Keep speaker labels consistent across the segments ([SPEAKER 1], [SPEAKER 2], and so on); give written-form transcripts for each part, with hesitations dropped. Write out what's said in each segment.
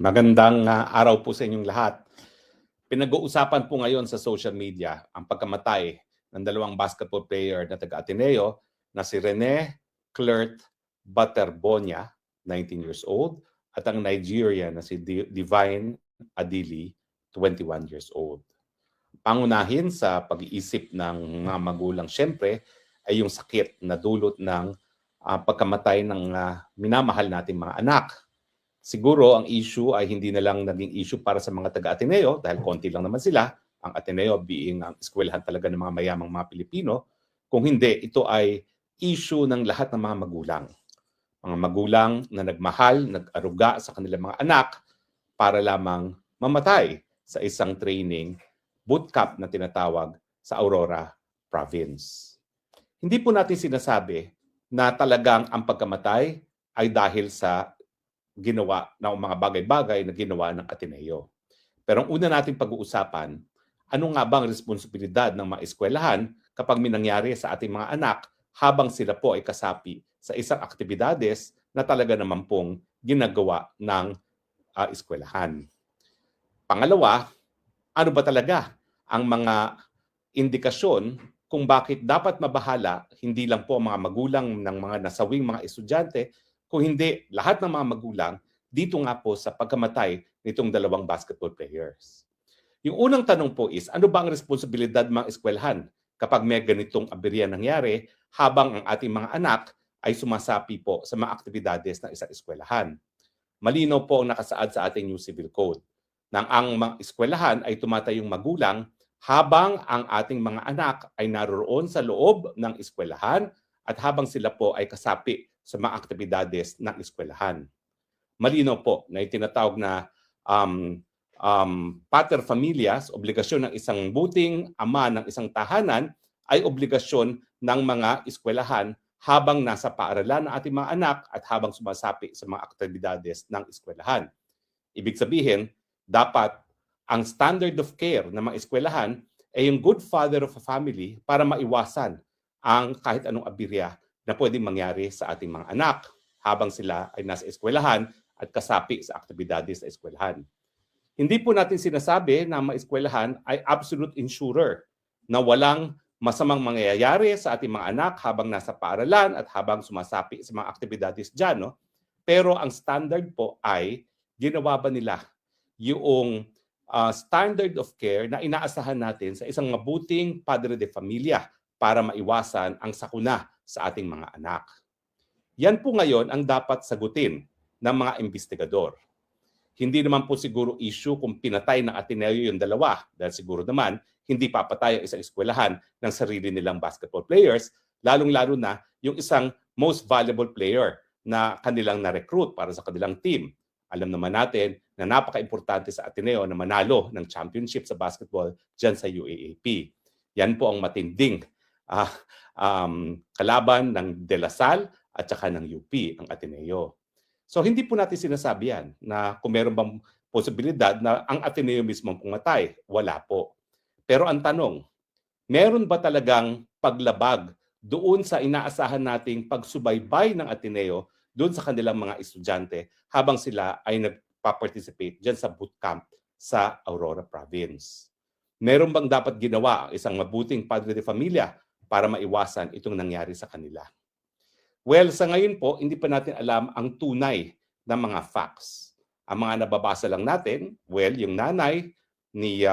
[SPEAKER 1] Magandang araw po sa inyong lahat. Pinag-uusapan po ngayon sa social media ang pagkamatay ng dalawang basketball player na taga-Ateneo na si Rene Clert Butterbonia, 19 years old, at ang Nigerian na si Divine Adili, 21 years old. Pangunahin sa pag-iisip ng mga magulang siyempre ay yung sakit na dulot ng pagkamatay ng minamahal nating mga anak. Siguro ang issue ay hindi na lang naging issue para sa mga taga-Ateneo dahil konti lang naman sila, ang Ateneo being ang eskwelahan talaga ng mga mayamang mga Pilipino. Kung hindi, ito ay issue ng lahat ng mga magulang. Mga magulang na nagmahal, nag-aruga sa kanilang mga anak para lamang mamatay sa isang training bootcamp na tinatawag sa Aurora Province. Hindi po natin sinasabi na talagang ang pagkamatay ay dahil sa ginawa ng mga bagay-bagay na ginawa ng Ateneo. Pero ang una nating pag-uusapan, ano nga bang responsibilidad ng mga eskwelahan kapag may nangyari sa ating mga anak habang sila po ay kasapi sa isang aktibidades na talaga naman pong ginagawa ng eskwelahan. Pangalawa, ano ba talaga ang mga indikasyon kung bakit dapat mabahala hindi lang po ang mga magulang ng mga nasawing mga estudyante, kung hindi lahat ng mga magulang dito nga po sa pagkamatay nitong dalawang basketball players. Yung unang tanong po is, ano ba ang responsibilidad ng mga eskwelahan kapag may ganitong aberya nangyari habang ang ating mga anak ay sumasapi po sa mga aktibidades ng isang eskwelahan? Malinaw po ang nakasaad sa ating new civil code nang ang mga eskwelahan ay tumatayong magulang habang ang ating mga anak ay naroon sa loob ng eskwelahan at habang sila po ay kasapi sa mga aktibidades ng eskwelahan. Malinaw po na itinatawag na pater familias, obligasyon ng isang buting ama ng isang tahanan, ay obligasyon ng mga eskwelahan habang nasa paaralan ng ating mga anak at habang sumasapi sa mga aktibidades ng eskwelahan. Ibig sabihin, dapat ang standard of care ng mga eskwelahan ay yung good father of a family para maiwasan ang kahit anong aberya na pwedeng mangyari sa ating mga anak habang sila ay nasa eskwelahan at kasapi sa aktibidades sa eskwelahan. Hindi po natin sinasabi na mga eskwelahan ay absolute insurer na walang masamang mangyayari sa ating mga anak habang nasa paaralan at habang sumasapi sa mga aktibidades dyan. No? Pero ang standard po ay ginawa ba nila yung standard of care na inaasahan natin sa isang mabuting padre de familia para maiwasan ang sakuna sa ating mga anak. Yan po ngayon ang dapat sagutin ng mga investigador. Hindi naman po siguro issue kung pinatay ng Ateneo yung dalawa dahil siguro naman hindi papatay ang isang eskwelahan ng sarili nilang basketball players, lalong-lalo na yung isang most valuable player na kanilang na-recruit para sa kanilang team. Alam naman natin na napaka-importante sa Ateneo na manalo ng championship sa basketball dyan sa UAAP. Yan po ang matinding kalaban ng De La Salle at saka ng UP, ang Ateneo. So hindi po natin sinasabi yan na kung meron bang posibilidad na ang Ateneo mismo pumatay. Wala po. Pero ang tanong, meron ba talagang paglabag doon sa inaasahan nating pagsubaybay ng Ateneo doon sa kanilang mga estudyante habang sila ay nagpa-participate dyan sa bootcamp sa Aurora Province? Meron bang dapat ginawa ang isang mabuting padre de familia para maiwasan itong nangyari sa kanila? Well, sa ngayon po, hindi pa natin alam ang tunay na mga facts. Ang mga nababasa lang natin, well, yung nanay ni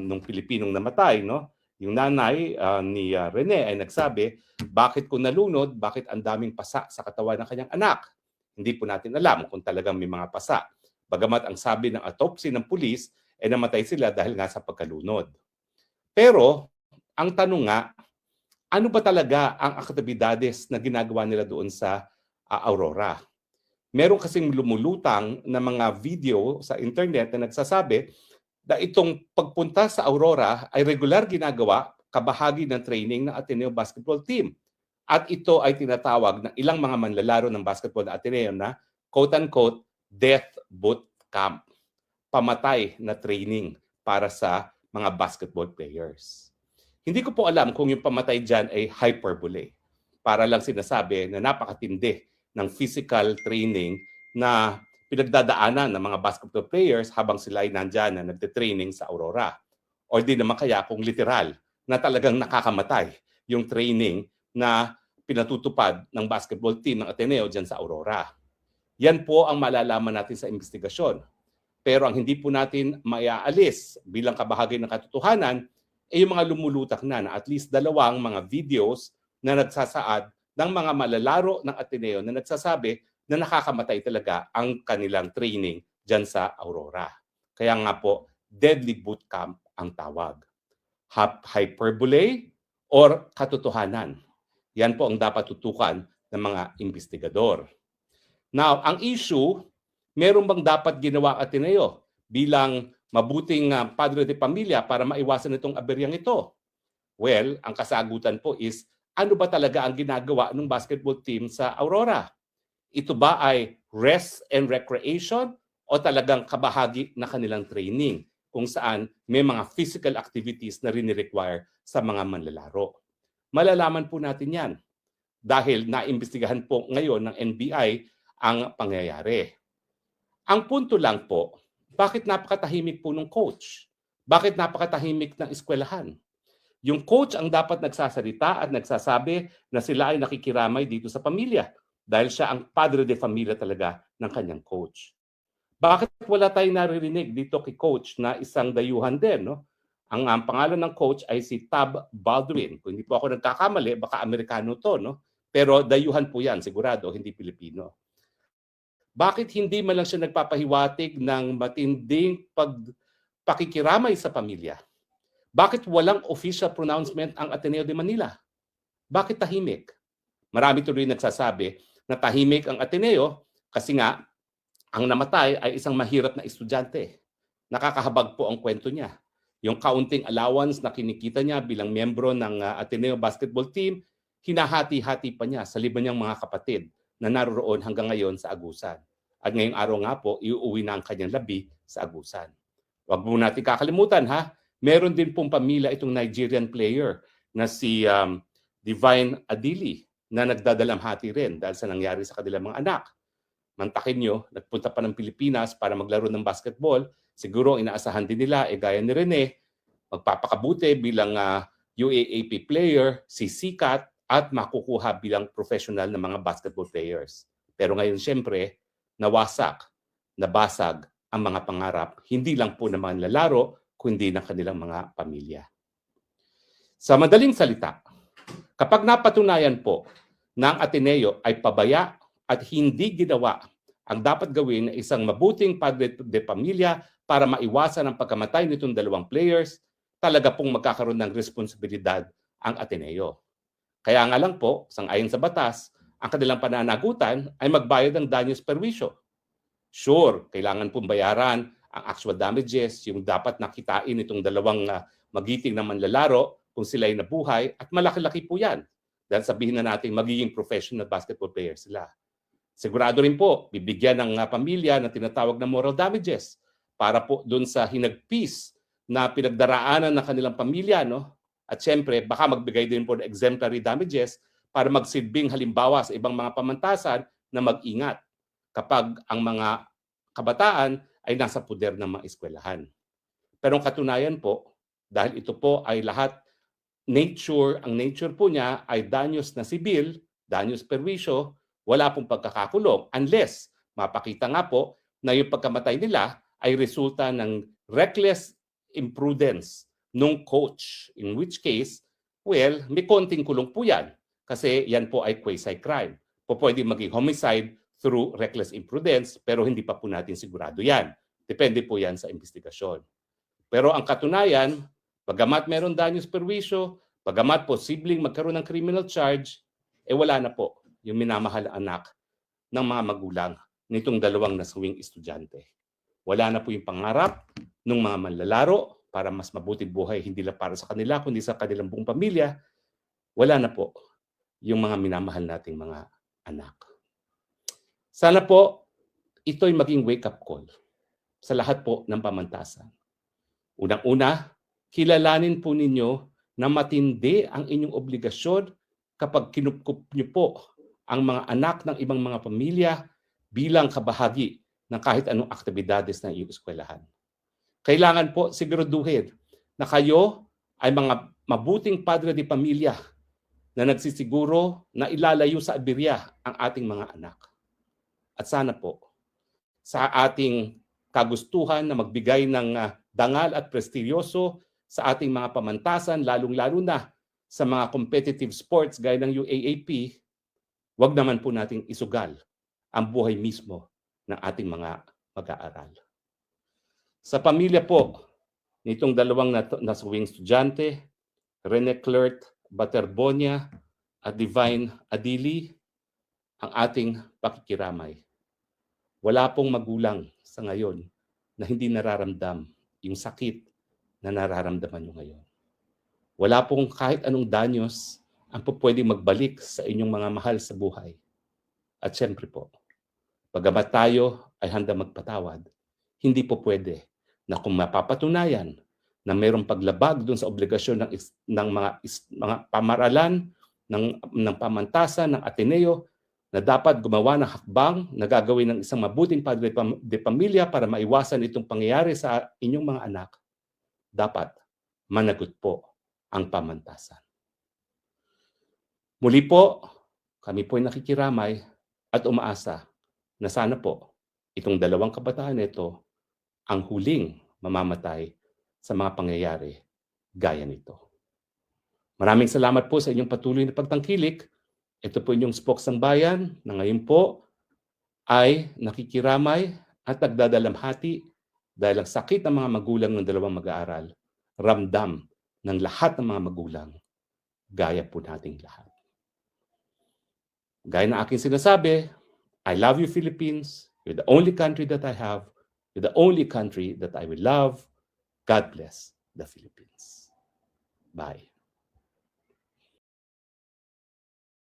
[SPEAKER 1] nung Pilipinong namatay, no? Yung nanay ni Rene ay nagsabi, bakit ko nalunod, bakit ang daming pasa sa katawan ng kanyang anak? Hindi po natin alam kung talagang may mga pasa. Bagamat ang sabi ng autopsy ng pulis, namatay sila dahil nga sa pagkalunod. Pero, ang tanong nga, ano ba talaga ang aktibidades na ginagawa nila doon sa Aurora? Meron kasing lumulutang na mga video sa internet na nagsasabi na itong pagpunta sa Aurora ay regular ginagawa kabahagi ng training ng Ateneo basketball team. At ito ay tinatawag ng ilang mga manlalaro ng basketball na Ateneo na quote-unquote death boot camp. Pamatay na training para sa mga basketball players. Hindi ko po alam kung yung pamatay dyan ay hyperbole. Para lang sinasabi na napakatindi ng physical training na pinagdadaanan ng mga basketball players habang sila ay nandyan na nagte-training sa Aurora. O di naman kaya kung literal na talagang nakakamatay yung training na pinatutupad ng basketball team ng Ateneo dyan sa Aurora. Yan po ang malalaman natin sa investigasyon. Pero ang hindi po natin maiaalis bilang kabahagi ng katotohanan ay yung mga lumulutak na at least 2 mga videos na nagsasaad ng mga malalaro ng Ateneo na nagsasabi na nakakamatay talaga ang kanilang training dyan sa Aurora. Kaya nga po, deadly boot camp ang tawag. Hyperbole or katotohanan. Yan po ang dapat tutukan ng mga investigador. Now, ang issue, meron bang dapat ginawa ang Ateneo bilang mabuting padre de pamilya para maiwasan itong aberyang ito? Well, ang kasagutan po is, ano ba talaga ang ginagawa ng basketball team sa Aurora? Ito ba ay rest and recreation o talagang kabahagi na kanilang training kung saan may mga physical activities na rini-require sa mga manlalaro? Malalaman po natin yan dahil naimbestigahan po ngayon ng NBI ang pangyayari. Ang punto lang po, bakit napakatahimik po ng coach? Bakit napakatahimik ng eskwelahan? Yung coach ang dapat nagsasalita at nagsasabi na sila ay nakikiramay dito sa pamilya dahil siya ang padre de familia talaga ng kanyang coach. Bakit wala tayong naririnig dito kay coach na isang dayuhan din? No? Ang pangalan ng coach ay si Tab Baldwin. Kung hindi po ako nagkakamali, baka Amerikano to. No? Pero dayuhan po yan, sigurado, hindi Pilipino. Bakit hindi man lang siya nagpapahiwatig ng matinding pakikiramay sa pamilya? Bakit walang official pronouncement ang Ateneo de Manila? Bakit tahimik? Marami tuloy nagsasabi na tahimik ang Ateneo kasi nga ang namatay ay isang mahirap na estudyante. Nakakahabag po ang kwento niya. Yung kaunting allowance na kinikita niya bilang miyembro ng Ateneo basketball team, hinahati-hati pa niya sa 5 niyang mga kapatid na naroon hanggang ngayon sa Agusan. At ngayong araw nga po, iuwi na ang kanyang labi sa Agusan. Huwag mo natin kakalimutan ha, meron din pong pamilya itong Nigerian player na si Divine Adili na nagdadalamhati rin dahil sa nangyari sa kanilang mga anak. Mantakin nyo, nagpunta pa ng Pilipinas para maglaro ng basketball. Siguro inaasahan din nila, gaya ni Rene, magpapakabuti bilang UAAP player, sisikat at makukuha bilang professional na mga basketball players. Pero ngayon siyempre, nawasak, nabasag ang mga pangarap, hindi lang po ng mga lalaro, kundi ng kanilang mga pamilya. Sa madaling salita, kapag napatunayan po na ang Ateneo ay pabaya at hindi ginawa ang dapat gawin ng isang mabuting padre de pamilya para maiwasan ang pagkamatay nitong 2 players, talaga pong magkakaroon ng responsibilidad ang Ateneo. Kaya nga lang po, sang-ayon sa batas, ang kanilang pananagutan ay magbayad ng danyos perwisyo. Sure, kailangan pong bayaran ang actual damages, yung dapat nakitain itong 2 magiting na manlalaro kung sila ay nabuhay, at malaki-laki po yan. Dahil sabihin na natin magiging professional basketball player sila. Sigurado rin po, bibigyan ng pamilya na tinatawag na moral damages para po dun sa hinagpis na pinagdaraanan ng kanilang pamilya. No? At syempre, baka magbigay din po ng exemplary damages para magsilbing halimbawa sa ibang mga pamantasan na mag-ingat kapag ang mga kabataan ay nasa puder ng mga eskwelahan. Pero ang katunayan po, dahil ito po ay lahat ang nature po niya ay danyos na sibil, danyos perwisyo, wala pong pagkakakulong unless mapakita nga po na yung pagkamatay nila ay resulta ng reckless imprudence nung coach. In which case, well, may konting kulong po yan kasi yan po ay quasi-crime. Po pwede maging homicide through reckless imprudence pero hindi pa po natin sigurado yan. Depende po yan sa investigasyon. Pero ang katunayan, bagamat meron danyos perwisyo, bagamat posibleng magkaroon ng criminal charge, wala na po yung minamahal na anak ng mga magulang nitong 2 nasawing estudyante. Wala na po yung pangarap ng mga manlalaro para mas mabuting buhay, hindi lang para sa kanila, kundi sa kanilang buong pamilya. Wala na po yung mga minamahal nating mga anak. Sana po ito'y maging wake-up call sa lahat po ng pamantasan. Unang-una, kilalanin po ninyo na matindi ang inyong obligasyon kapag kinupkup niyo po ang mga anak ng ibang mga pamilya bilang kabahagi ng kahit anong aktibidades ng iyong eskwelahan. Kailangan po siguraduhin na kayo ay mga mabuting padre de pamilya na nagsisiguro na ilalayo sa aberya ang ating mga anak. At sana po, sa ating kagustuhan na magbigay ng dangal at prestigyoso sa ating mga pamantasan, lalong-lalo na sa mga competitive sports gaya ng UAAP, wag naman po nating isugal ang buhay mismo ng ating mga mag-aaral. Sa pamilya po nitong dalawang nasawing estudyante, Rene Clert Baterbonia at Divine Adili, ang ating pakikiramay. Wala pong magulang sa ngayon na hindi nararamdam yung sakit na nararamdaman nyo ngayon. Wala pong kahit anong danyos ang pwedeng magbalik sa inyong mga mahal sa buhay. At syempre po, bagamat tayo ay handa magpatawad, hindi po pwede na kung mapapatunayan na mayroong paglabag doon sa obligasyon ng mga pamaralan, ng pamantasan, ng Ateneo, na dapat gumawa ng hakbang na gagawin ng isang mabuting padre de pamilya para maiwasan itong pangyayari sa inyong mga anak, dapat managot po ang pamantasan. Muli po, kami po ay nakikiramay at umaasa na sana po itong dalawang kabataan ito ang huling mamamatay sa mga pangyayari gaya nito. Maraming salamat po sa inyong patuloy na pagtangkilik. Ito po inyong Spoksang Bayan na ngayon po ay nakikiramay at nagdadalamhati dahil ang sakit ng mga magulang ng dalawang mag-aaral, ramdam ng lahat ng mga magulang, gaya po nating lahat. Gaya na aking sinasabi, I love you, Philippines. You're the only country that I have. You're the only country that I will love. God bless the Philippines. Bye.